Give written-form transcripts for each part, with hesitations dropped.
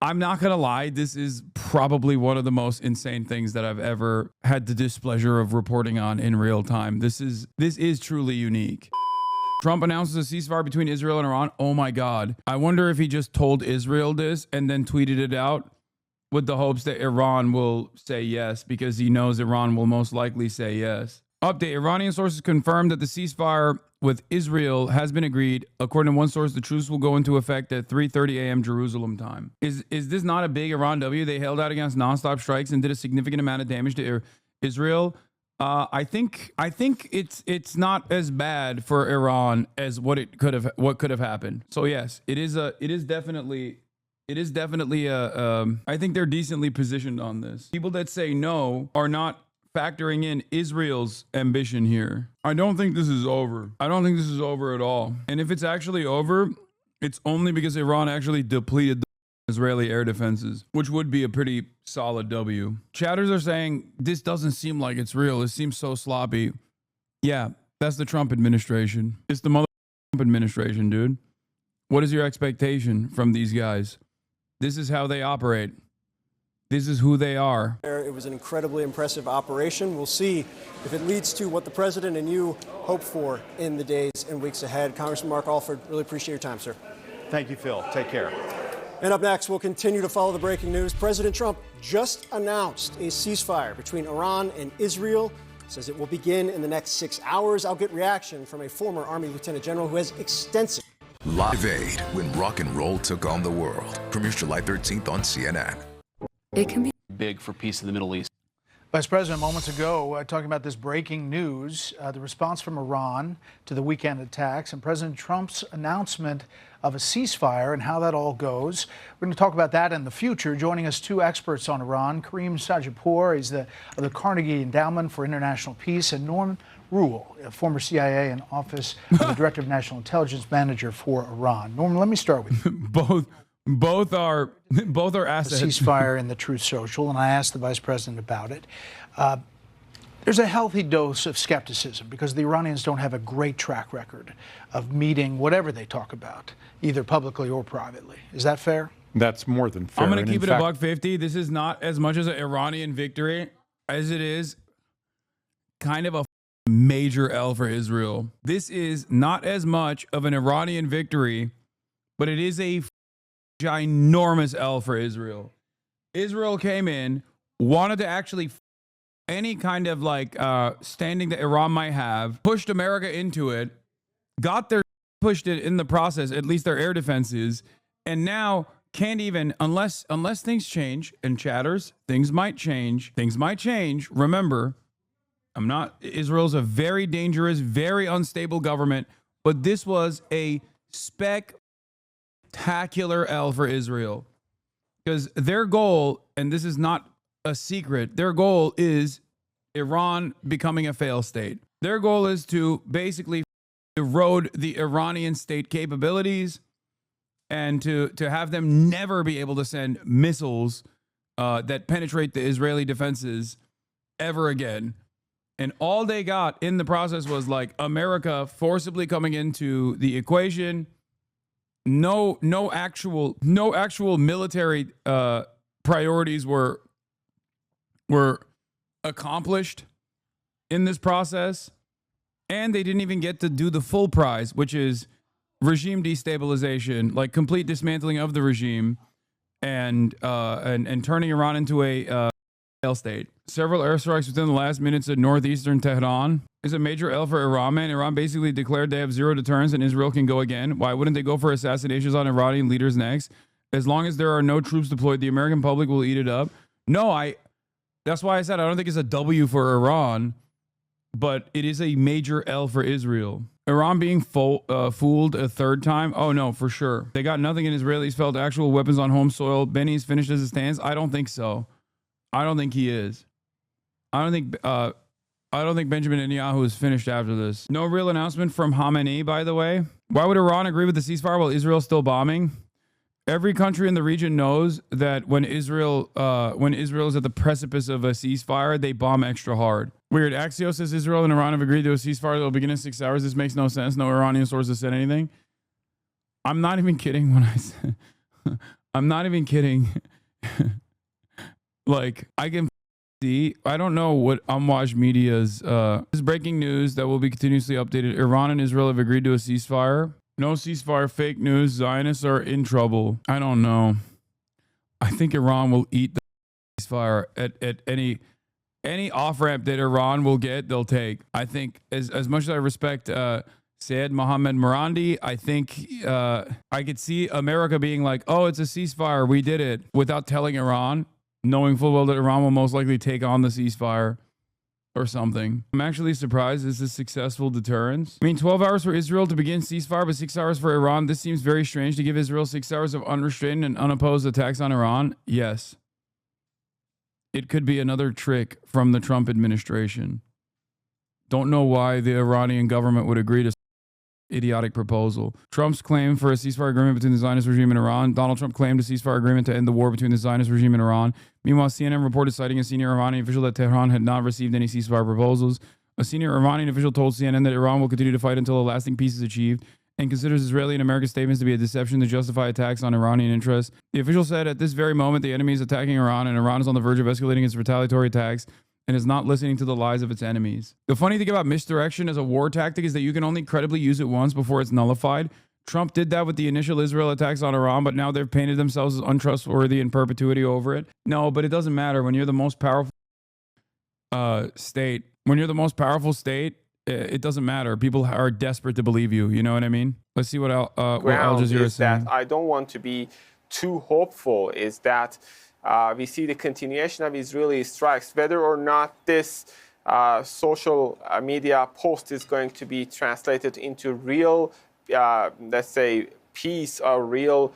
I'm not going to lie. This is probably one of the most insane things that I've ever had the displeasure of reporting on in real time. This is truly unique. Trump announces a ceasefire between Israel and Iran. Oh my God. I wonder if he just told Israel this and then tweeted it out with the hopes that Iran will say yes, because he knows Iran will most likely say yes. Update. Iranian sources confirmed that the ceasefire with Israel has been agreed. According to one source, the truce will go into effect at 3:30 a.m. Jerusalem time. Is this not a big Iran W? They held out against nonstop strikes and did a significant amount of damage to Israel. I think it's not as bad for Iran as what could have happened. So yes, it is definitely I think they're decently positioned on this. People that say no are not factoring in Israel's ambition here. I don't think this is over. I don't think this is over at all. And if it's actually over, it's only because Iran actually depleted the Israeli air defenses, which would be a pretty solid W. Chatters are saying this doesn't seem like it's real. It seems so sloppy. Yeah, that's the Trump administration. It's the Trump administration, dude. What is your expectation from these guys? This is how they operate. This is who they are. It was an incredibly impressive operation. We'll see if it leads to what the president and you hope for in the days and weeks ahead. Congressman Mark Alford, really appreciate your time, sir. Thank you, Phil. Take care. And up next, we'll continue to follow the breaking news. President Trump just announced a ceasefire between Iran and Israel. Says it will begin in the next 6 hours. I'll get reaction from a former Army Lieutenant General who has extensive. Live Aid, when rock and roll took on the world. Premieres July 13th on CNN. It can be big for peace in the Middle East. Vice President, moments ago, talking about this breaking news, the response from Iran to the weekend attacks and President Trump's announcement of a ceasefire and how that all goes. We're going to talk about that in the future. Joining us, two experts on Iran, Kareem Sajidpour, he's of the Carnegie Endowment for International Peace, and Norman Rule, a former CIA and Office of the Director of National Intelligence Manager for Iran. Norman, let me start with you. Both are assets. The ceasefire and the Truth Social, and I asked the Vice President about it. There's a healthy dose of skepticism because the Iranians don't have a great track record of meeting whatever they talk about, either publicly or privately. Is that fair? That's more than fair. I'm going to keep it $150. This is not as much as an Iranian victory as it is kind of a major L for Israel. This is not as much of an Iranian victory, but it is a ginormous L for Israel. Israel came in, wanted to actually any kind of like standing that Iran might have, pushed America into it, got their pushed it in the process, at least their air defenses, and now can't even unless things change. And chatters, things might change. Things might change. Remember, Israel's a very dangerous, very unstable government, but this was a spectacular L for Israel, because their goal, and this is not a secret, their goal is Iran becoming a failed state. Their goal is to basically erode the Iranian state capabilities and to have them never be able to send missiles that penetrate the Israeli defenses ever again. And all they got in the process was like America forcibly coming into the equation. No actual military priorities were accomplished in this process, and they didn't even get to do the full prize, which is regime destabilization, like complete dismantling of the regime, and turning Iran into a failed state. Several airstrikes within the last minutes at northeastern Tehran is a major L for Iran, man. Iran basically declared they have zero deterrence and Israel can go again. Why wouldn't they go for assassinations on Iranian leaders next? As long as there are no troops deployed, the American public will eat it up. No, that's why I said I don't think it's a W for Iran, but it is a major L for Israel. Iran being fooled a third time? Oh, no, for sure. They got nothing, and Israelis felt actual weapons on home soil. Benny's finished as it stands? I don't think so. I don't think he is. I don't think Benjamin Netanyahu is finished after this. No real announcement from Khamenei, by the way. Why would Iran agree with the ceasefire while Israel's still bombing? Every country in the region knows that when Israel is at the precipice of a ceasefire, they bomb extra hard. Weird. Axios says Israel and Iran have agreed to a ceasefire that will begin in 6 hours. This makes no sense. No Iranian sources said anything. I'm not even kidding when I said I'm not even kidding. Like, I can see, I don't know what Amwaj Media's, this is breaking news that will be continuously updated. Iran and Israel have agreed to a ceasefire. No ceasefire, fake news. Zionists are in trouble. I don't know. I think Iran will eat the ceasefire at any off-ramp that Iran will get, they'll take. I think as much as I respect Syed Mohammed Morandi, I think I could see America being like, oh, it's a ceasefire, we did it, without telling Iran, knowing full well that Iran will most likely take on the ceasefire or something. I'm actually surprised this is successful deterrence. I mean, 12 hours for Israel to begin ceasefire, but 6 hours for Iran. This seems very strange to give Israel 6 hours of unrestrained and unopposed attacks on Iran. Yes. It could be another trick from the Trump administration. Don't know why the Iranian government would agree to idiotic proposal. Trump's claim for a ceasefire agreement between the Zionist regime and Iran. Donald Trump claimed a ceasefire agreement to end the war between the Zionist regime and Iran. Meanwhile, CNN reported citing a senior Iranian official that Tehran had not received any ceasefire proposals. A senior Iranian official told CNN that Iran will continue to fight until a lasting peace is achieved and considers Israeli and American statements to be a deception to justify attacks on Iranian interests. The official said, at this very moment, the enemy is attacking Iran, and Iran is on the verge of escalating its retaliatory attacks and is not listening to the lies of its enemies. The funny thing about misdirection as a war tactic is that you can only credibly use it once before it's nullified. Trump did that with the initial Israel attacks on Iran, but now they've painted themselves as untrustworthy in perpetuity over it. No, but it doesn't matter. When you're the most powerful state, it doesn't matter. People are desperate to believe you. You know what I mean? Let's see what Al Jazeera is saying. That I don't want to be too hopeful is that we see the continuation of Israeli strikes, whether or not this social media post is going to be translated into real, let's say, peace or real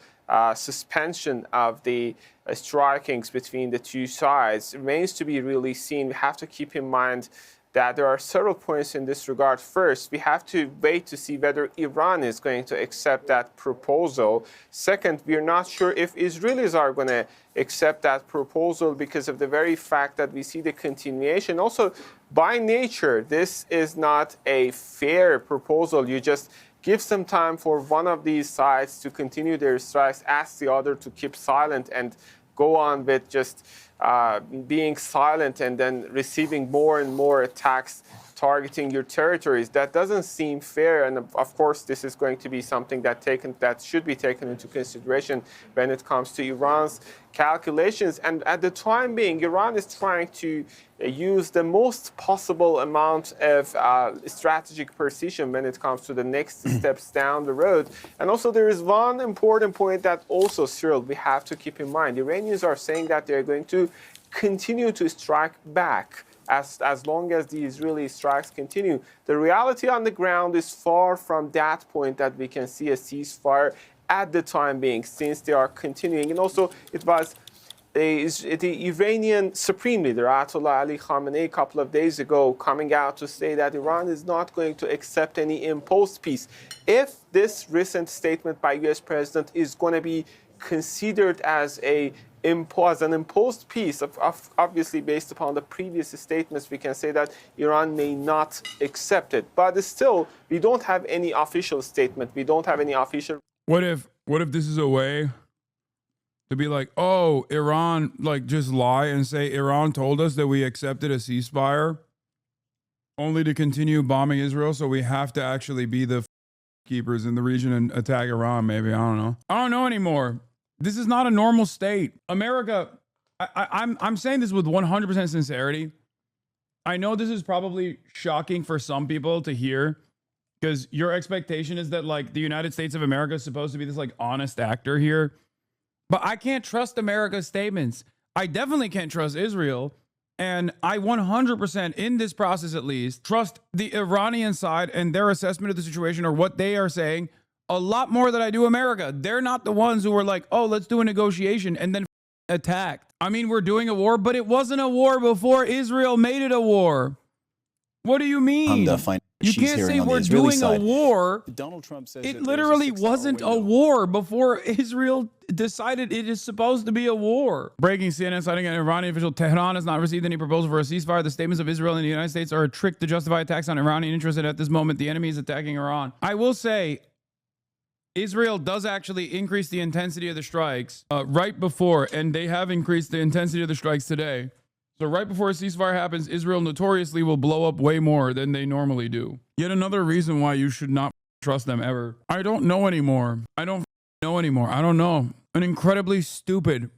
suspension of the strikings between the two sides remains to be really seen. We have to keep in mind that there are several points in this regard. First, we have to wait to see whether Iran is going to accept that proposal. Second, we are not sure if Israelis are going to accept that proposal because of the very fact that we see the continuation. Also, by nature, this is not a fair proposal. You just give some time for one of these sides to continue their strikes, ask the other to keep silent, and go on with just being silent and then receiving more and more attacks targeting your territories. That doesn't seem fair, and of course this is going to be something that should be taken into consideration when it comes to Iran's calculations. And at the time being, Iran is trying to use the most possible amount of strategic precision when it comes to the next steps down the road. And also there is one important point that also, Cyril, we have to keep in mind. Iranians are saying that they're going to continue to strike back as long as the Israeli strikes continue. The reality on the ground is far from that point that we can see a ceasefire at the time being, since they are continuing. And also, it was the Iranian Supreme Leader, Ayatollah Ali Khamenei, a couple of days ago, coming out to say that Iran is not going to accept any imposed peace. If this recent statement by U.S. President is going to be considered as an imposed peace, obviously based upon the previous statements, we can say that Iran may not accept it. But still, we don't have any official statement. We don't have any official... What if this is a way to be like, oh, Iran, like just lie and say Iran told us that we accepted a ceasefire only to continue bombing Israel, so we have to actually be the keepers in the region and attack Iran, maybe. I don't know anymore. This is not a normal state. America, I'm saying this with 100% sincerity. I know this is probably shocking for some people to hear, because your expectation is that like the United States of America is supposed to be this like honest actor here. But I can't trust America's statements. I definitely can't trust Israel. And I 100% in this process, at least, trust the Iranian side and their assessment of the situation, or what they are saying, a lot more than I do America. They're not the ones who were like, oh, let's do a negotiation and then attacked. I mean, we're doing a war, but it wasn't a war before Israel made it a war. What do you mean? You can't say we're doing a war. Donald Trump says it literally wasn't a war before Israel decided it is supposed to be a war. Breaking: CNN citing an Iranian official, Tehran has not received any proposal for a ceasefire. The statements of Israel and the United States are a trick to justify attacks on Iranian interests, and at this moment, the enemy is attacking Iran. I will say, Israel does actually increase the intensity of the strikes right before, and they have increased the intensity of the strikes today. So right before a ceasefire happens, Israel notoriously will blow up way more than they normally do. Yet another reason why you should not trust them ever. I don't know anymore. I don't know. An incredibly stupid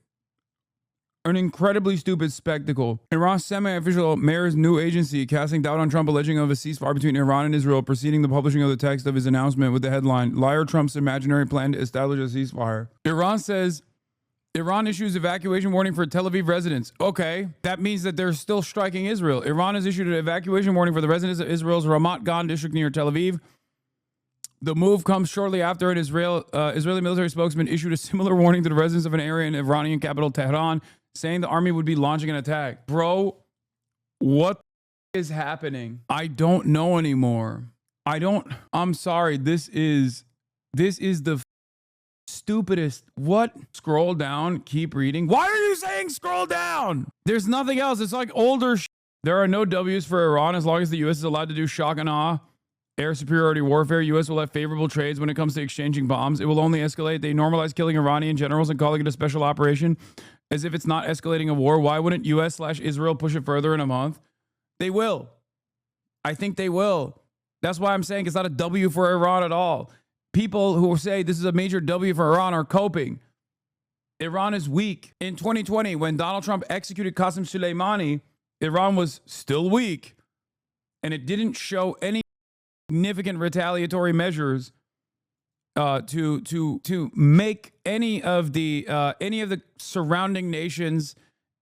spectacle. Iran's semi-official mayor's new agency casting doubt on Trump, alleging of a ceasefire between Iran and Israel, preceding the publishing of the text of his announcement with the headline, "Liar Trump's imaginary plan to establish a ceasefire." Iran says, Iran issues evacuation warning for Tel Aviv residents. Okay, that means that they're still striking Israel. Iran has issued an evacuation warning for the residents of Israel's Ramat Gan district near Tel Aviv. The move comes shortly after an Israeli military spokesman issued a similar warning to the residents of an area in Iranian capital Tehran, saying the army would be launching an attack. Bro, what is happening? I don't know anymore. I'm sorry. This is the stupidest. What? Scroll down, keep reading. Why are you saying scroll down? There's nothing else. It's like older There are no W's for Iran as long as the U.S. is allowed to do shock and awe. Air superiority warfare. U.S. will have favorable trades when it comes to exchanging bombs. It will only escalate. They normalize killing Iranian generals and calling it a special operation as if it's not escalating a war. Why wouldn't U.S./Israel push it further in a month? They will. I think they will. That's why I'm saying it's not a W for Iran at all. People who say this is a major W for Iran are coping. Iran is weak. In 2020, when Donald Trump executed Qasem Soleimani, Iran was still weak, and it didn't show any significant retaliatory measures to make any of the surrounding nations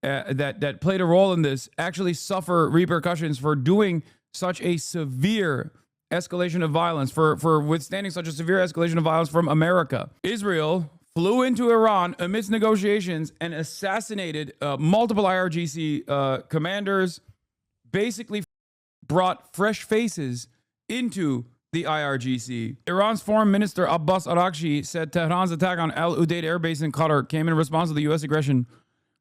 that played a role in this actually suffer repercussions for doing such a severe escalation of violence, for withstanding such a severe escalation of violence from America. Israel flew into Iran amidst negotiations and assassinated multiple IRGC commanders, basically brought fresh faces into the IRGC. Iran's Foreign Minister Abbas Araghchi said Tehran's attack on Al Udeid Air Base in Qatar came in response to the U.S. aggression.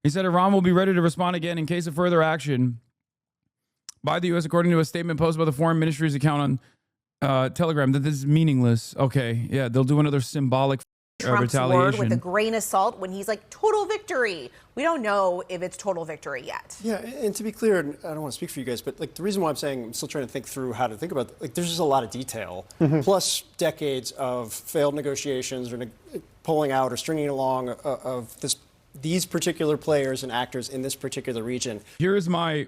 He said Iran will be ready to respond again in case of further action by the U.S., according to a statement posted by the Foreign Ministry's account on Telegram, that this is meaningless. Okay, yeah, they'll do another symbolic Trump's retaliation. word with a grain of salt when he's like, total victory. We don't know if it's total victory yet. Yeah, and to be clear, and I don't want to speak for you guys, but like the reason why I'm saying I'm still trying to think through how to think about like there's just a lot of detail, plus decades of failed negotiations or pulling out or stringing along of these particular players and actors in this particular region. Here's my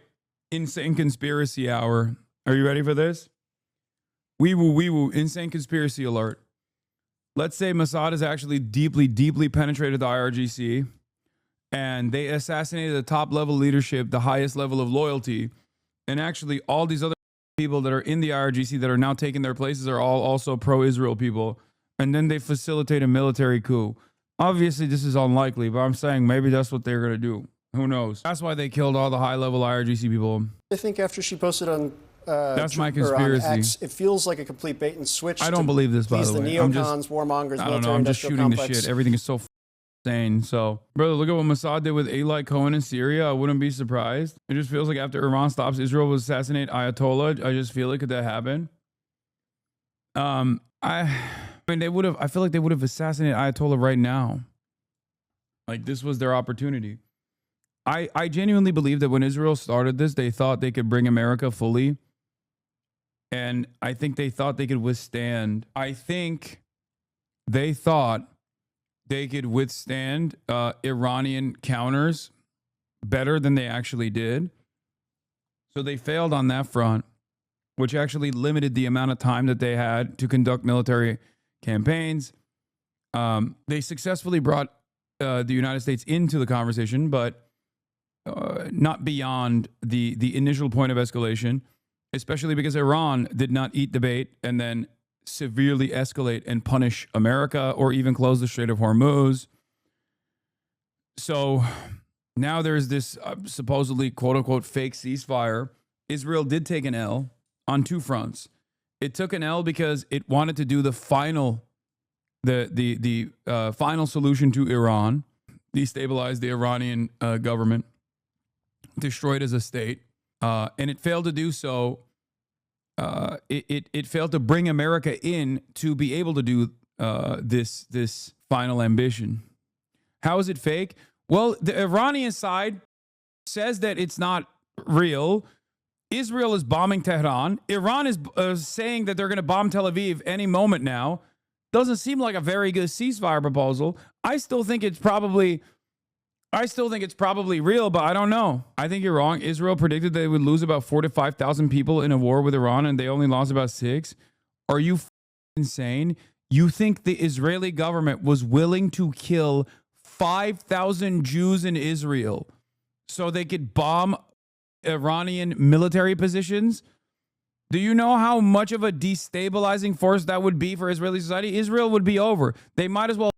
insane conspiracy hour. Are you ready for this? Wee woo, insane conspiracy alert. Let's say Mossad has actually deeply penetrated the IRGC and they assassinated the top level leadership, the highest level of loyalty. And actually all these other people that are in the IRGC that are now taking their places are all also pro-Israel people. And then they facilitate a military coup. Obviously, this is unlikely, but I'm saying maybe that's what they're going to do. Who knows? That's why they killed all the high level IRGC people. I think after she posted on that's my Twitter, conspiracy. on X, it feels like a complete bait and switch. I don't believe this, by the way. The neocons, warmongers, I don't know. I'm just shooting the shit. Everything is so insane. So, brother, look at what Mossad did with Eli Cohen in Syria. I wouldn't be surprised. It just feels like after Iran stops Israel will assassinate Ayatollah. I just feel like could that happen? I mean, they would have. I feel like they would have assassinated Ayatollah right now. Like this was their opportunity. I genuinely believe that when Israel started this, they thought they could bring America fully. And I think they thought they could withstand. I think they thought they could withstand Iranian counters better than they actually did. So they failed on that front, which actually limited the amount of time that they had to conduct military campaigns. They successfully brought the United States into the conversation, but not beyond the initial point of escalation, especially because Iran did not eat the bait and then severely escalate and punish America or even close the Strait of Hormuz. So now there's this supposedly quote unquote fake ceasefire. Israel did take an L on two fronts. It took an L because it wanted to do the final final solution to Iran, destabilize the Iranian government, destroy it as a state. And it failed to do so. It failed to bring America in to be able to do this final ambition. How is it fake? Well, the Iranian side says that it's not real. Israel is bombing Tehran. Iran is saying that they're going to bomb Tel Aviv any moment now. Doesn't seem like a very good ceasefire proposal. I still think it's probably real, but I don't know. I think you're wrong. Israel predicted they would lose about 4,000 to 5,000 people in a war with Iran, and they only lost about 6. Are you insane? You think the Israeli government was willing to kill 5,000 Jews in Israel so they could bomb Iranian military positions? Do you know how much of a destabilizing force that would be for Israeli society? Israel would be over. They might as well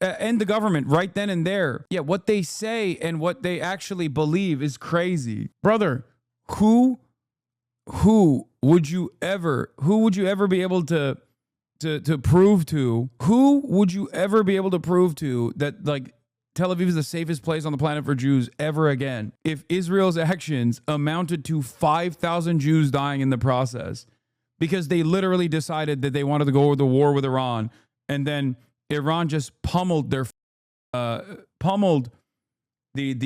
end the government right then and there. Yeah, what they say and what they actually believe is crazy. Brother, who would you ever be able to prove to? Who would you ever be able to prove to that, like, Tel Aviv is the safest place on the planet for Jews ever again? If Israel's actions amounted to 5,000 Jews dying in the process because they literally decided that they wanted to go to war with Iran, and then Iran just pummeled the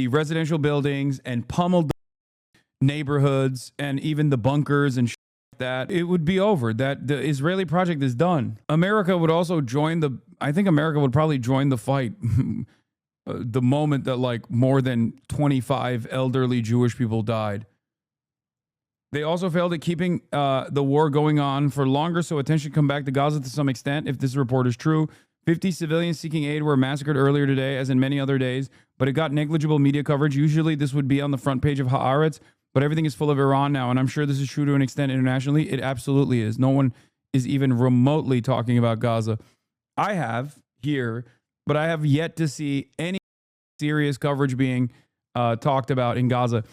residential buildings and pummeled the neighborhoods and even the bunkers and that, it would be over. That the Israeli project is done. America would also join I think America would probably join the fight the moment that, like, more than 25 elderly Jewish people died. They also failed at keeping the war going on for longer, so attention come back to Gaza to some extent, if this report is true. 50 civilians seeking aid were massacred earlier today, as in many other days, but it got negligible media coverage. Usually this would be on the front page of Haaretz, but everything is full of Iran now, and I'm sure this is true to an extent internationally. It absolutely is. No one is even remotely talking about Gaza. I have here, but I have yet to see any serious coverage being talked about in Gaza.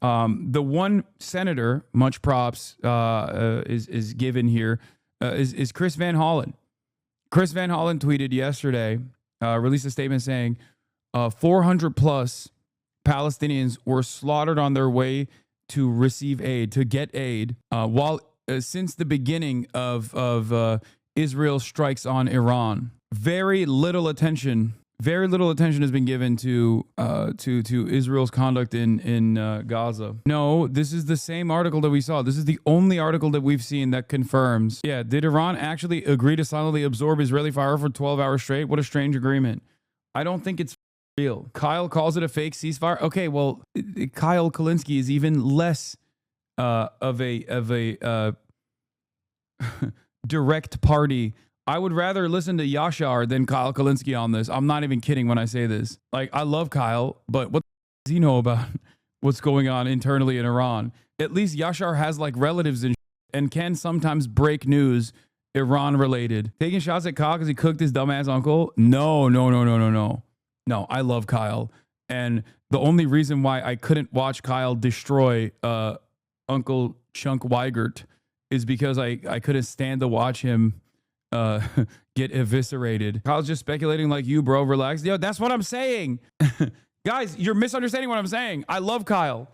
The one senator, much props, is given here, is Chris Van Hollen. Chris Van Hollen tweeted yesterday, released a statement saying 400 plus Palestinians were slaughtered on their way to receive aid, to get aid, while since the beginning of Israel's strikes on Iran. Very little attention has been given to Israel's conduct in Gaza. No, this is the same article that we saw. This is the only article that we've seen that confirms. Yeah, did Iran actually agree to silently absorb Israeli fire for 12 hours straight? What a strange agreement. I don't think it's real. Kyle calls it a fake ceasefire. Okay, well, Kyle Kalinske is even less of a direct party. I would rather listen to Yashar than Kyle Kalinske on this. I'm not even kidding when I say this. Like, I love Kyle, but what does he know about what's going on internally in Iran? At least Yashar has, like, relatives and can sometimes break news Iran related. Taking shots at Kyle because he cooked his dumbass uncle? No. No, I love Kyle. And the only reason why I couldn't watch Kyle destroy Uncle Chunk Weigert is because I couldn't stand to watch him get eviscerated. Kyle's just speculating like you, bro. Relax. Yo, that's what I'm saying. Guys, you're misunderstanding what I'm saying. I love Kyle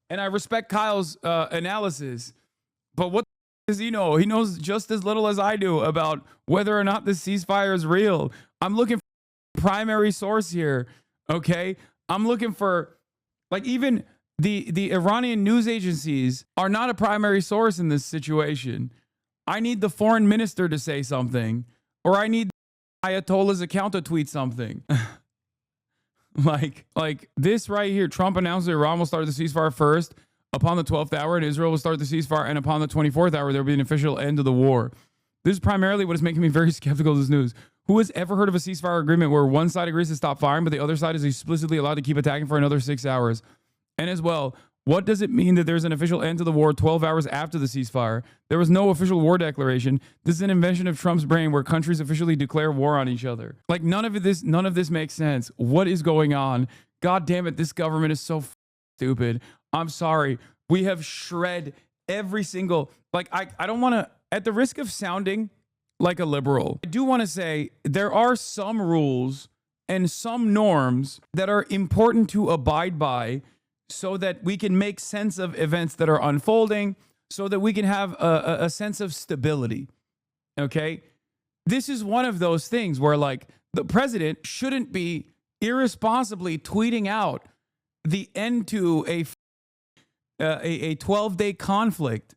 and I respect Kyle's analysis, but what does he know? He knows just as little as I do about whether or not this ceasefire is real. I'm looking for primary source here. Okay. I'm looking for, like, even the Iranian news agencies are not a primary source in this situation. I need the foreign minister to say something, or I need Ayatollah's account to tweet something. like this right here. Trump announced that Iran will start the ceasefire first upon the 12th hour, and Israel will start the ceasefire, and upon the 24th hour, there will be an official end of the war. This is primarily what is making me very skeptical of this news. Who has ever heard of a ceasefire agreement where one side agrees to stop firing, but the other side is explicitly allowed to keep attacking for another 6 hours? And as well, what does it mean that there's an official end to the war 12 hours after the ceasefire? There was no official war declaration. This is an invention of Trump's brain where countries officially declare war on each other. Like, none of this makes sense. What is going on? God damn it, this government is so stupid. I'm sorry. We have shred every single, like, I don't want to, at the risk of sounding like a liberal, I do want to say there are some rules and some norms that are important to abide by so that we can make sense of events that are unfolding, so that we can have a sense of stability. Okay? this is one of those things where like the president shouldn't be irresponsibly tweeting out the end to a 12-day conflict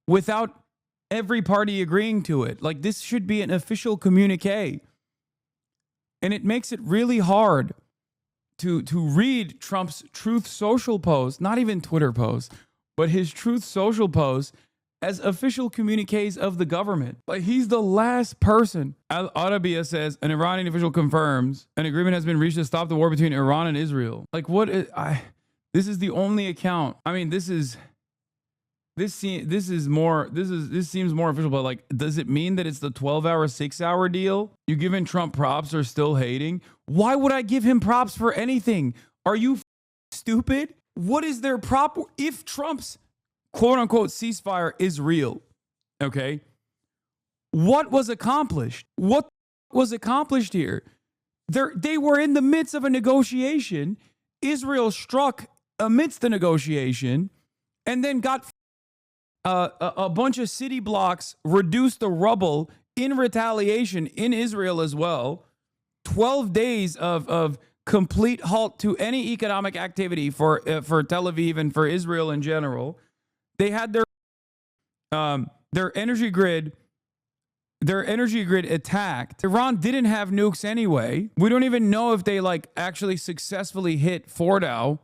without every party agreeing to it. Like, this should be an official communique. And it makes it really hard to read Trump's Truth Social post, not even Twitter post, but his Truth Social post as official communiques of the government. Like, he's the last person. Al-Arabiya says, an Iranian official confirms an agreement has been reached to stop the war between Iran and Israel. Like, what is, this is the only account. I mean, this seems more official, but like, does it mean that it's the 12-hour, 6-hour deal? You giving Trump props or still hating? Why would I give him props for anything? Are you stupid? What is their prop? If Trump's quote unquote ceasefire is real, okay, what was accomplished? What was accomplished here? They were in the midst of a negotiation. Israel struck amidst the negotiation and then got a bunch of city blocks reduced to rubble in retaliation in Israel as well. 12 days of complete halt to any economic activity for Tel Aviv and for Israel in general. They had their energy grid attacked. Iran didn't have nukes anyway. We don't even know if they like actually successfully hit Fordow,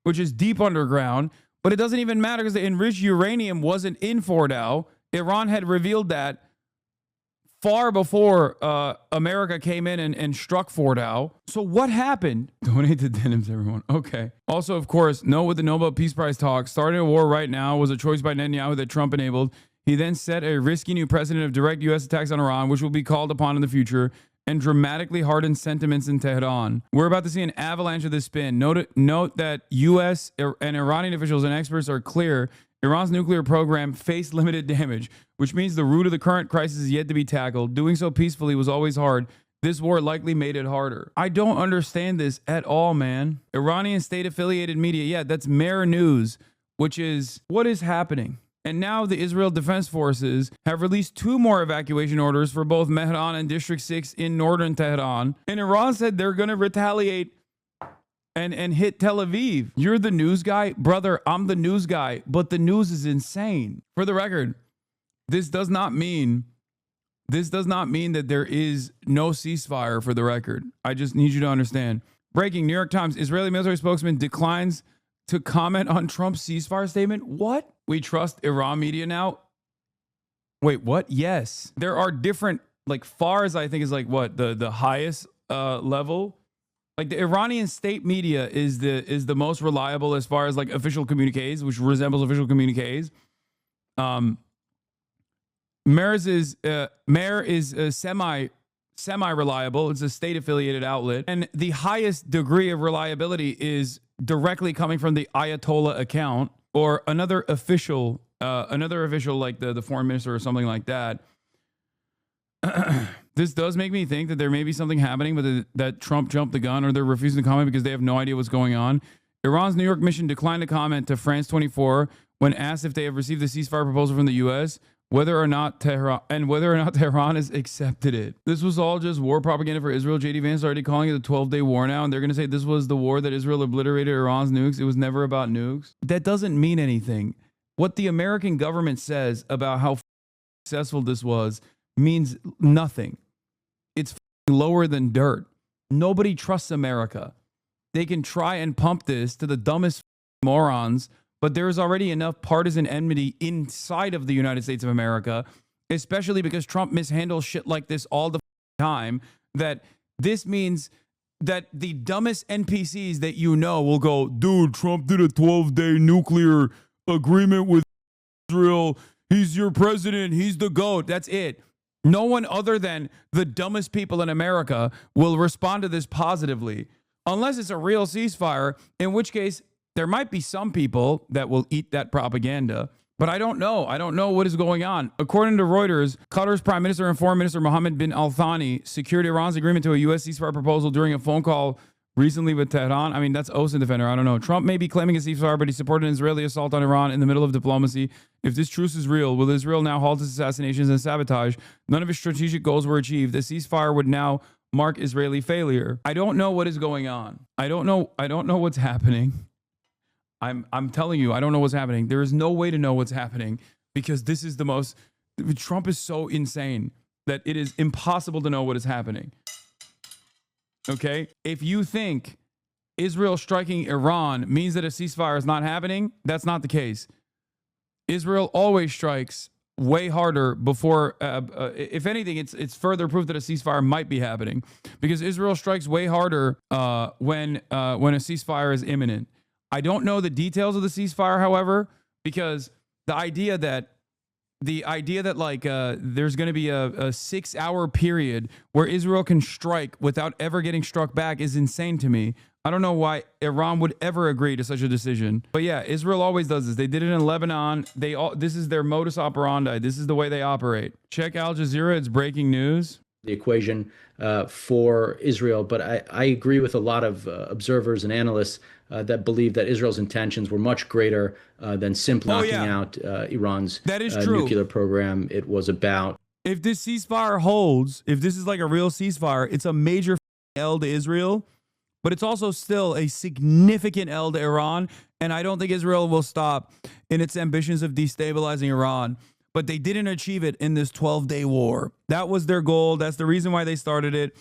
which is deep underground. But it doesn't even matter because the enriched uranium wasn't in Fordow. Iran had revealed that far before America came in and struck Fordow. So what happened? Donate to denims, everyone. Okay. Also, of course, note with the Nobel Peace Prize talk, starting a war right now was a choice by Netanyahu that Trump enabled. He then set a risky new precedent of direct U.S. attacks on Iran, which will be called upon in the future, and dramatically hardened sentiments in Tehran. We're about to see an avalanche of this spin. Note that U.S. and Iranian officials and experts are clear Iran's nuclear program faced limited damage, which means the root of the current crisis is yet to be tackled. Doing so peacefully was always hard. This war likely made it harder. I don't understand this at all, man. Iranian state-affiliated media, yeah, that's Mer News, which is what is happening. And now the Israel Defense Forces have released 2 more evacuation orders for both Mehran and District 6 in northern Tehran. And Iran said they're going to retaliate and hit Tel Aviv. You're the news guy? Brother, I'm the news guy, but the news is insane. For the record, this does not mean that there is no ceasefire, for the record. I just need you to understand. Breaking, New York Times, Israeli military spokesman declines to comment on Trump's ceasefire statement. What? We trust Iran media now? Wait, what? Yes. There are different, like FARS, I think is like what, the highest level. Like the Iranian state media is the most reliable as far as like official communiques, which resembles official communiques. Mer is semi reliable. It's a state affiliated outlet, and the highest degree of reliability is directly coming from the Ayatollah account or another official like the foreign minister or something like that. This does make me think that there may be something happening, but that Trump jumped the gun or they're refusing to comment because they have no idea what's going on. Iran's New York mission declined to comment to France 24 when asked if they have received the ceasefire proposal from the U.S., whether or not Tehran has accepted it. This was all just war propaganda for Israel. J.D. Vance is already calling it a 12-day war now, and they're going to say this was the war that Israel obliterated Iran's nukes. It was never about nukes. That doesn't mean anything. What the American government says about how successful this was means nothing. It's lower than dirt. Nobody trusts America. They can try and pump this to the dumbest morons, but there is already enough partisan enmity inside of the United States of America, especially because Trump mishandles shit like this all the time, that this means that the dumbest NPCs that you know will go, dude, Trump did a 12-day nuclear agreement with Israel. He's your president. He's the GOAT. That's it. No one other than the dumbest people in America will respond to this positively, unless it's a real ceasefire, in which case there might be some people that will eat that propaganda. But I don't know. I don't know what is going on. According to Reuters, Qatar's Prime Minister and Foreign Minister Mohammed bin Al Thani secured Iran's agreement to a U.S. ceasefire proposal during a phone call recently with Tehran. I mean, that's Osin defender. I don't know. Trump may be claiming a ceasefire, but he supported an Israeli assault on Iran in the middle of diplomacy. If this truce is real, will Israel now halt its assassinations and sabotage? None of its strategic goals were achieved. The ceasefire would now mark Israeli failure. I don't know what is going on. I don't know what's happening. I'm telling you, I don't know what's happening. There is no way to know what's happening because this is the most... Trump is so insane that it is impossible to know what is happening. Okay? If you think Israel striking Iran means that a ceasefire is not happening, that's not the case. Israel always strikes way harder before, if anything, it's further proof that a ceasefire might be happening because Israel strikes way harder when a ceasefire is imminent. I don't know the details of the ceasefire, however, because the idea that like there's going to be a 6-hour period where Israel can strike without ever getting struck back is insane to me. I don't know why Iran would ever agree to such a decision. But yeah, Israel always does this. They did it in Lebanon. This is their modus operandi. This is the way they operate. Check Al Jazeera. It's breaking news. The equation for Israel. But I agree with a lot of observers and analysts that believe that Israel's intentions were much greater than simply knocking out Iran's nuclear program. It was about... If this ceasefire holds, if this is like a real ceasefire, it's a major L to Israel, but it's also still a significant L to Iran. And I don't think Israel will stop in its ambitions of destabilizing Iran. But they didn't achieve it in this 12-day war. That was their goal. That's the reason why they started it.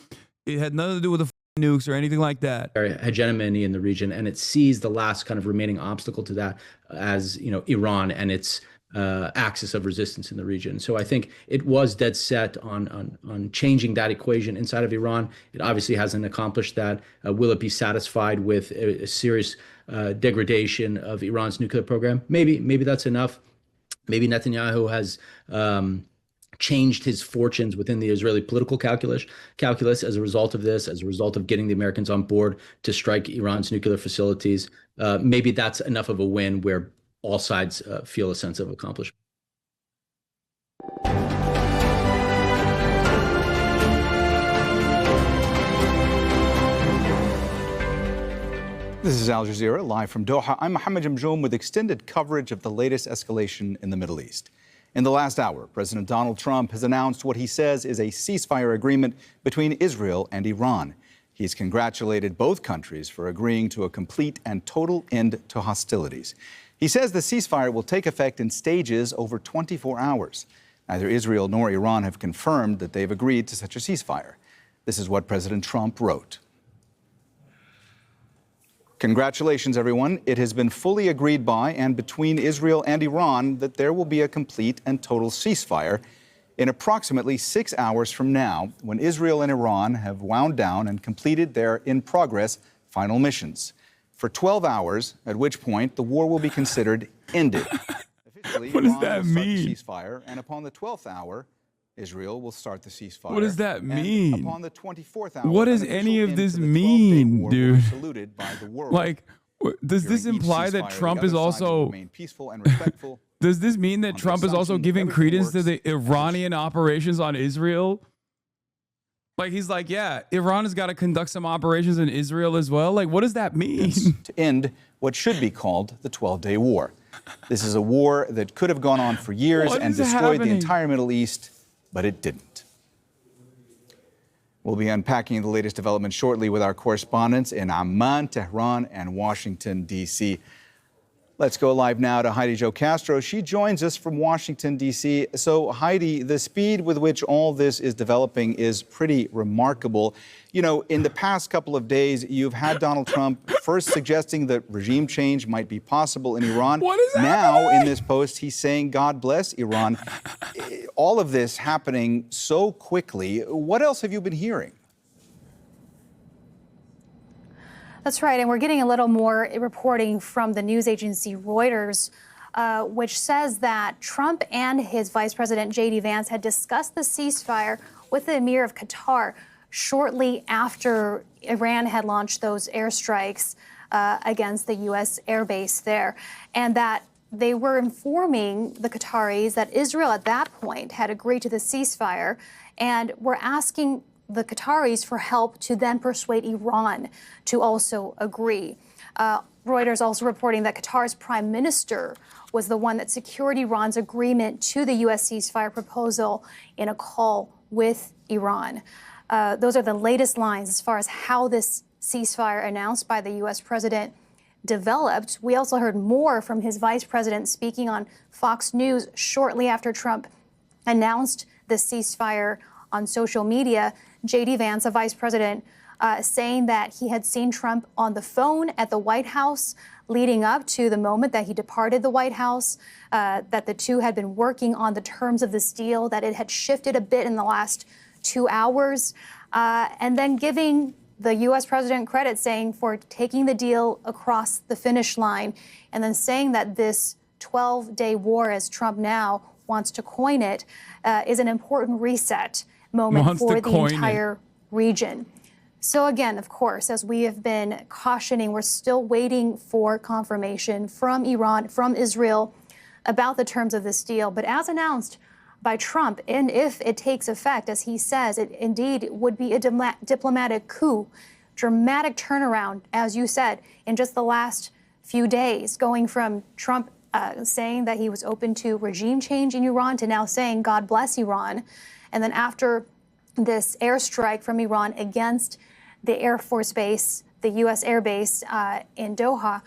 It had nothing to do with the nukes or anything like that. Hegemony in the region, and it sees the last kind of remaining obstacle to that as, you know, Iran and its axis of resistance in the region. So I think it was dead set on changing that equation inside of Iran. It obviously hasn't accomplished that. Will it be satisfied with a serious degradation of Iran's nuclear program? Maybe that's enough. Maybe Netanyahu has changed his fortunes within the Israeli political calculus as a result of this, as a result of getting the Americans on board to strike Iran's nuclear facilities. Maybe that's enough of a win where all sides feel a sense of accomplishment. This is Al Jazeera, live from Doha. I'm Mohammed Jamjoum with extended coverage of the latest escalation in the Middle East. In the last hour, President Donald Trump has announced what he says is a ceasefire agreement between Israel and Iran. He's congratulated both countries for agreeing to a complete and total end to hostilities. He says the ceasefire will take effect in stages over 24 hours. Neither Israel nor Iran have confirmed that they've agreed to such a ceasefire. This is what President Trump wrote. Congratulations, everyone. It has been fully agreed by and between Israel and Iran that there will be a complete and total ceasefire in approximately 6 hours from now, when Israel and Iran have wound down and completed their in-progress final missions. For 12 hours, at which point the war will be considered ended. Officially, what does that mean? The ceasefire, and upon the 12th hour, Israel will start the ceasefire. What does that mean? And upon the 24th hour, what does any of this mean, dude? Like, does this imply that Trump is also... Does this mean that Trump is also giving credence to the Iranian operations on Israel? Like, he's like, yeah, Iran has got to conduct some operations in Israel as well. Like, what does that mean? To end what should be called the 12-day war. This is a war that could have gone on for years and destroyed the entire Middle East, but it didn't. We'll be unpacking the latest developments shortly with our correspondents in Amman, Tehran, and Washington, D.C. Let's go live now to Heidi Jo Castro. She joins us from Washington, D.C. So, Heidi, the speed with which all this is developing is pretty remarkable. You know, in the past couple of days, you've had Donald Trump first suggesting that regime change might be possible in Iran. What is now, in this post, he's saying, God bless Iran. All of this happening so quickly. What else have you been hearing? That's right, and we're getting a little more reporting from the news agency Reuters, which says that Trump and his Vice President J.D. Vance had discussed the ceasefire with the Emir of Qatar shortly after Iran had launched those airstrikes against the U.S. airbase there, and that they were informing the Qataris that Israel at that point had agreed to the ceasefire and were asking the Qataris for help to then persuade Iran to also agree. Reuters also reporting that Qatar's prime minister was the one that secured Iran's agreement to the U.S. ceasefire proposal in a call with Iran. Those are the latest lines as far as how this ceasefire announced by the U.S. president developed. We also heard more from his vice president speaking on Fox News shortly after Trump announced the ceasefire on social media. J.D. Vance, a vice president, saying that he had seen Trump on the phone at the White House leading up to the moment that he departed the White House, that the two had been working on the terms of this deal, that it had shifted a bit in the last 2 hours, and then giving the U.S. president credit, saying for taking the deal across the finish line, and then saying that this 12-day war, as Trump now wants to coin it, is an important reset moment for the entire region. So again, of course, as we have been cautioning, we're still waiting for confirmation from Iran, from Israel, about the terms of this deal. But as announced by Trump, and if it takes effect, as he says, it indeed would be a diplomatic coup, dramatic turnaround, as you said, in just the last few days, going from Trump saying that he was open to regime change in Iran to now saying, God bless Iran. And then after this airstrike from Iran against the Air Force Base, the U.S. Air Base in Doha,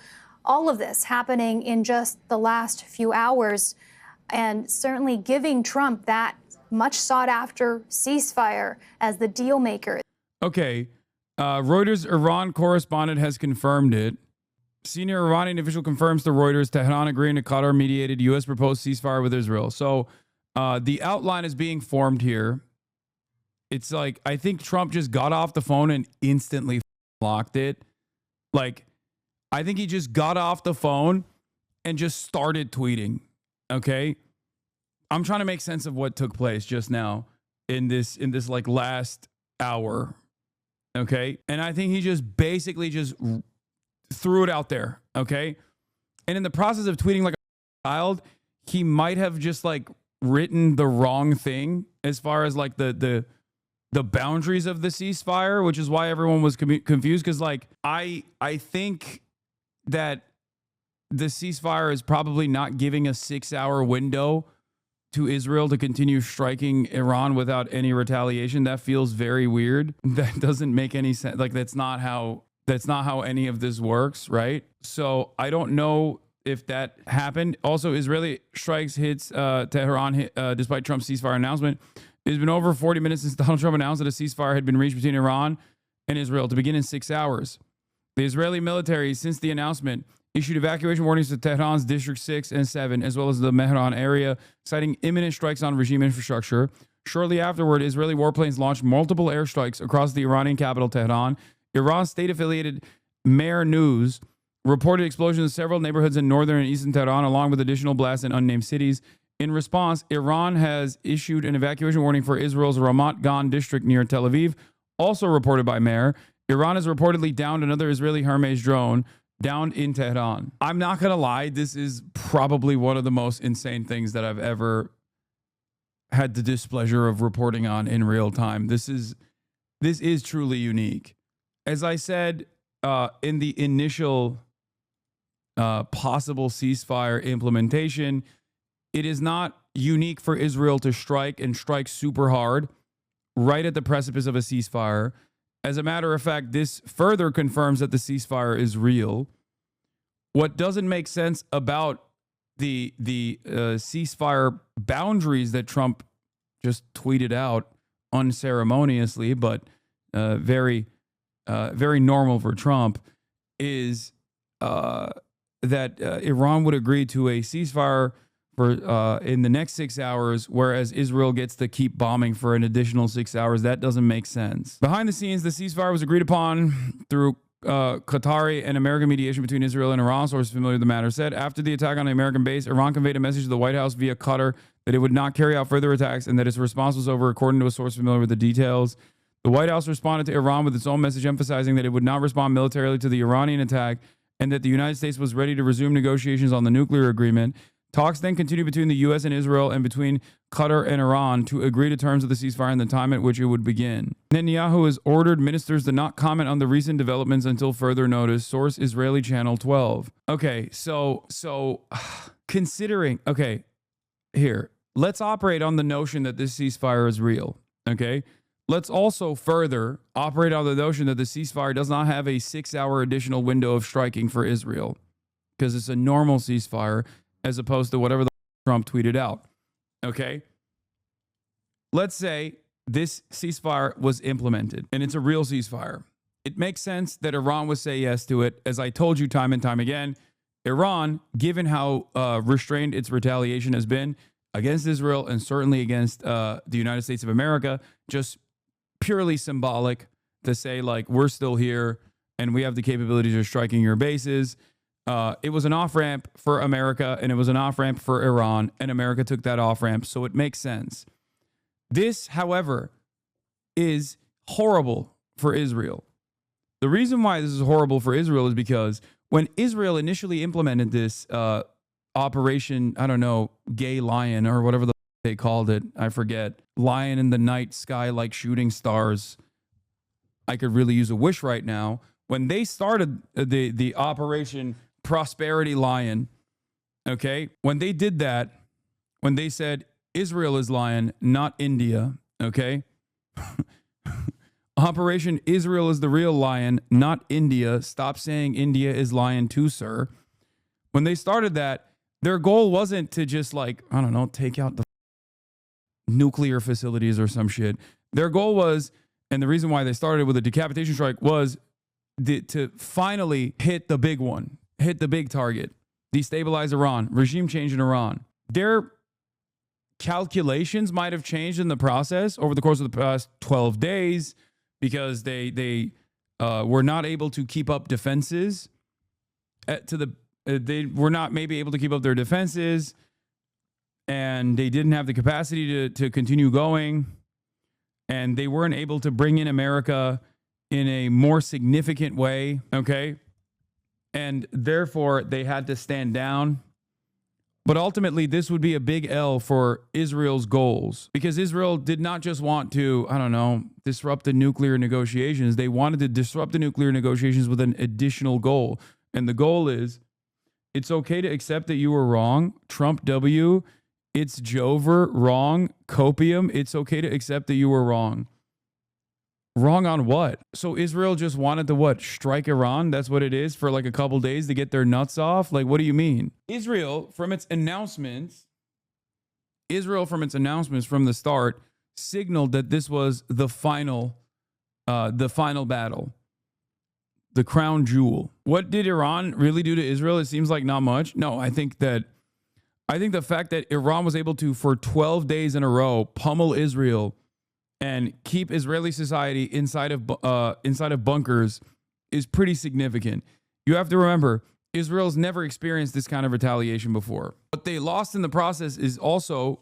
all of this happening in just the last few hours, and certainly giving Trump that much sought after ceasefire as the deal maker. Okay. Reuters Iran correspondent has confirmed it. Senior Iranian official confirms to Reuters Tehran agreeing to Qatar mediated U.S. proposed ceasefire with Israel. So the outline is being formed here. It's like, I think Trump just got off the phone and instantly locked it. Like, I think he just got off the phone and just started tweeting. Okay. I'm trying to make sense of what took place just now in this like last hour. Okay. And I think he just basically just threw it out there. Okay. And in the process of tweeting like a child, he might have just like written the wrong thing as far as like the boundaries of the ceasefire, which is why everyone was confused. Because like I think that the ceasefire is probably not giving a 6-hour window to Israel to continue striking Iran without any retaliation. That feels very weird. That doesn't make any sense. Like that's not how any of this works, right? So I don't know if that happened. Also, Israeli strikes hits Tehran despite Trump's ceasefire announcement. It's been over 40 minutes since Donald Trump announced that a ceasefire had been reached between Iran and Israel to begin in 6 hours. The Israeli military, since the announcement, issued evacuation warnings to Tehran's District 6 and 7, as well as the Mehran area, citing imminent strikes on regime infrastructure. Shortly afterward, Israeli warplanes launched multiple airstrikes across the Iranian capital, Tehran. Iran's state-affiliated Mer News reported explosions in several neighborhoods in northern and eastern Tehran, along with additional blasts in unnamed cities. In response, Iran has issued an evacuation warning for Israel's Ramat Gan district near Tel Aviv, also reported by Mer. Iran has reportedly downed another Israeli Hermes drone downed in Tehran. I'm not going to lie, this is probably one of the most insane things that I've ever had the displeasure of reporting on in real time. This is truly unique. As I said in the initial possible ceasefire implementation, it is not unique for Israel to strike and strike super hard right at the precipice of a ceasefire. As a matter of fact, this further confirms that the ceasefire is real. What doesn't make sense about the ceasefire boundaries that Trump just tweeted out unceremoniously, but very normal for Trump, is that Iran would agree to a ceasefire for in the next 6 hours, whereas Israel gets to keep bombing for an additional 6 hours. That doesn't make sense. Behind the scenes, the ceasefire was agreed upon through Qatari and American mediation between Israel and Iran. Sources familiar with the matter said after the attack on the American base, Iran conveyed a message to the White House via Qatar that it would not carry out further attacks and that its response was over, according to a source familiar with the details. The White House responded to Iran with its own message emphasizing that it would not respond militarily to the Iranian attack and that the United States was ready to resume negotiations on the nuclear agreement. Talks then continue between the U.S. and Israel and between Qatar and Iran to agree to terms of the ceasefire and the time at which it would begin. Netanyahu has ordered ministers to not comment on the recent developments until further notice. Source Israeli Channel 12. Okay, so considering, okay, here, let's operate on the notion that this ceasefire is real, okay? Let's also further operate on the notion that the ceasefire does not have a 6-hour additional window of striking for Israel because it's a normal ceasefire as opposed to whatever the Trump tweeted out, okay? Let's say this ceasefire was implemented and it's a real ceasefire. It makes sense that Iran would say yes to it. As I told you time and time again, Iran, given how restrained its retaliation has been against Israel and certainly against the United States of America, just purely symbolic to say, like, we're still here and we have the capabilities of striking your bases. It was an off-ramp for America and it was an off-ramp for Iran, and America took that off-ramp, so it makes sense. This, however, is horrible for Israel. The reason why this is horrible for Israel is because when Israel initially implemented this Operation, I don't know, Gay Lion or whatever they called it, I forget, Lion in the Night Sky like shooting stars. I could really use a wish right now. When they started the Operation Prosperity Lion, okay, when they did that, when they said Israel is lion, not India, okay, Operation Israel is the real lion, not India. Stop saying India is lion too, sir. When they started that, their goal wasn't to just, like, I don't know, take out the nuclear facilities or some shit. Their goal was, and the reason why they started with a decapitation strike was to finally hit the big one, hit the big target, destabilize Iran, regime change in Iran. Their calculations might have changed in the process over the course of the past 12 days because they were not able to keep up defenses they were not maybe able to keep up their defenses, and they didn't have the capacity to continue going, and they weren't able to bring in America in a more significant way, okay? And therefore, they had to stand down. But ultimately, this would be a big L for Israel's goals, because Israel did not just want to, I don't know, disrupt the nuclear negotiations. They wanted to disrupt the nuclear negotiations with an additional goal. And the goal is, it's okay to accept that you were wrong. Trump W, it's Jover, wrong. Copium, it's okay to accept that you were wrong. Wrong on what? So Israel just wanted to what? Strike Iran? That's what it is for like a couple days to get their nuts off? Like, what do you mean? Israel, from its announcements from the start, signaled that this was the final battle. The crown jewel. What did Iran really do to Israel? It seems like not much. No, I think the fact that Iran was able to, for 12 days in a row, pummel Israel and keep Israeli society inside of bunkers is pretty significant. You have to remember, Israel's never experienced this kind of retaliation before. What they lost in the process is also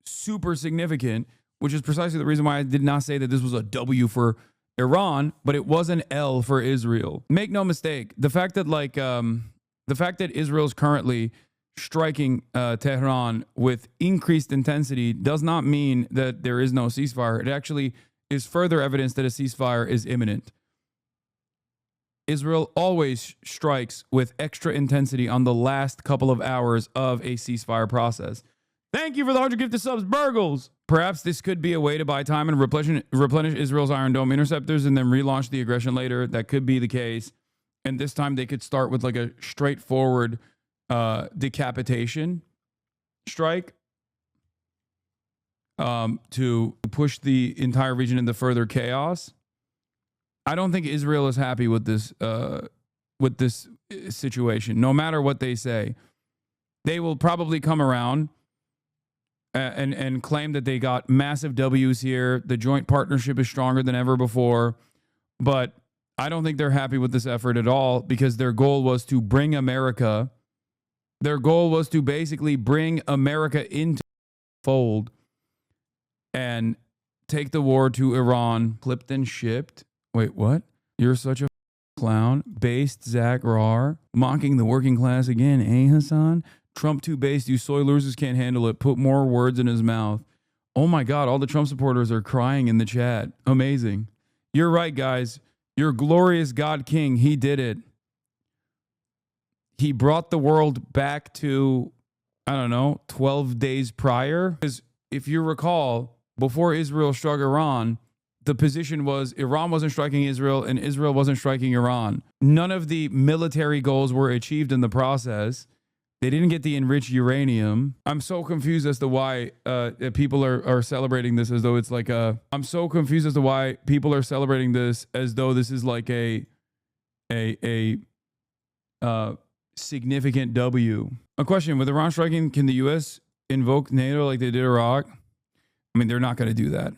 super significant, which is precisely the reason why I did not say that this was a W for Iran, but it was an L for Israel. Make no mistake, the fact that Israel's currently striking Tehran with increased intensity does not mean that there is no ceasefire. It actually is further evidence that a ceasefire is imminent. Israel always strikes with extra intensity on the last couple of hours of a ceasefire process. Thank you for the 100 gifted subs, Burgles. Perhaps this could be a way to buy time and replenish Israel's Iron Dome interceptors and then relaunch the aggression later. That could be the case. And this time they could start with like a straightforward decapitation strike to push the entire region into further chaos. I don't think Israel is happy with this situation. No matter what they say, they will probably come around and claim that they got massive W's here. The joint partnership is stronger than ever before. But I don't think they're happy with this effort at all, because their goal was to bring America. Their goal was to basically bring America into the fold and take the war to Iran. Clipped and shipped. Wait, what? You're such a clown. Based Zach Rar. Mocking the working class again, eh, Hasan? Trump too based. You soy losers can't handle it. Put more words in his mouth. Oh my God, all the Trump supporters are crying in the chat. Amazing. You're right, guys. Your glorious God King, he did it. He brought the world back to, I don't know, 12 days prior. Because if you recall, before Israel struck Iran, the position was Iran wasn't striking Israel and Israel wasn't striking Iran. None of the military goals were achieved in the process. They didn't get the enriched uranium. I'm so confused as to why people are celebrating this as though it's like a... I'm so confused as to why people are celebrating this as though this is like a significant W. A question, with Iran striking, can the U.S. invoke NATO like they did Iraq? I mean, they're not going to do that.